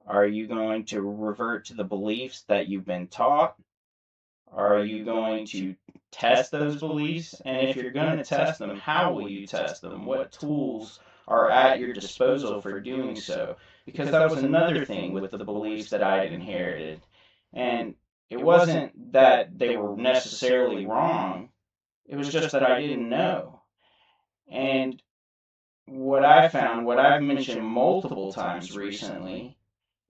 Are you going to revert to the beliefs that you've been taught? Are you going to test those beliefs? And if you're going to test them, how will you test them? What tools are at your disposal for doing so? Because that was another thing with the beliefs that I had inherited. And it wasn't that they were necessarily wrong, it was just that I didn't know. And what I found, what I've mentioned multiple times recently,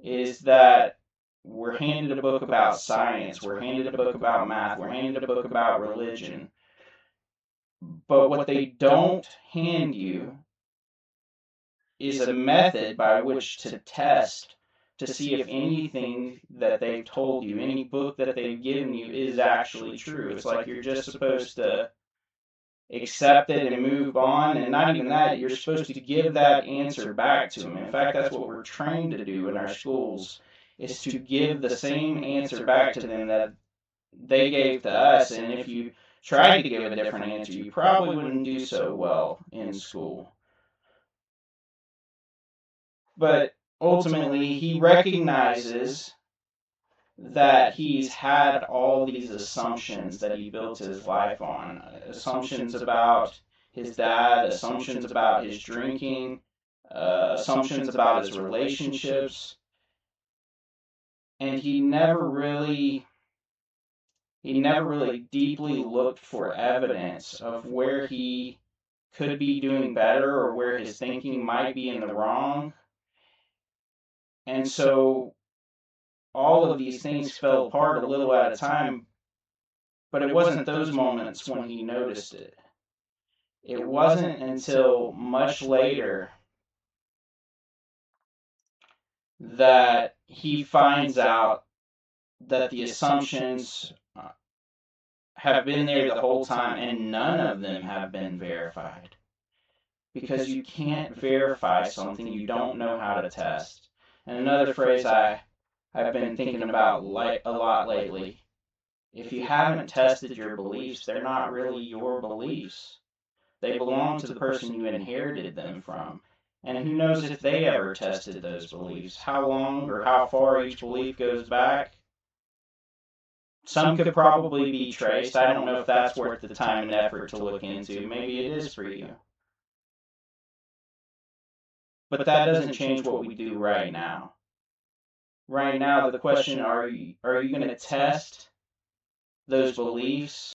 is that we're handed a book about science, we're handed a book about math, we're handed a book about religion. But what they don't hand you is a method by which to test to see if anything that they've told you, any book that they've given you, is actually true. It's like you're just supposed to accept it and move on, and not even that, you're supposed to give that answer back to them. In fact, that's what we're trained to do in our schools, is to give the same answer back to them that they gave to us. And if you tried to give a different answer, you probably wouldn't do so well in school. But ultimately, he recognizes that he's had all these assumptions that he built his life on. Assumptions about his dad, assumptions about his drinking, assumptions about his relationships. And he never really deeply looked for evidence of where he could be doing better or where his thinking might be in the wrong. And so all of these things fell apart a little at a time, but it wasn't those moments when he noticed it. It wasn't until much later that he finds out that the assumptions have been there the whole time and none of them have been verified. Because you can't verify something you don't know how to test. And another phrase I've been thinking about a lot lately: if you haven't tested your beliefs, they're not really your beliefs. They belong to the person you inherited them from. And who knows if they ever tested those beliefs? How long or how far each belief goes back? Some could probably be traced. I don't know if that's worth the time and effort to look into. Maybe it is for you. But that doesn't change what we do right now. Right now, the question, are you going to test those beliefs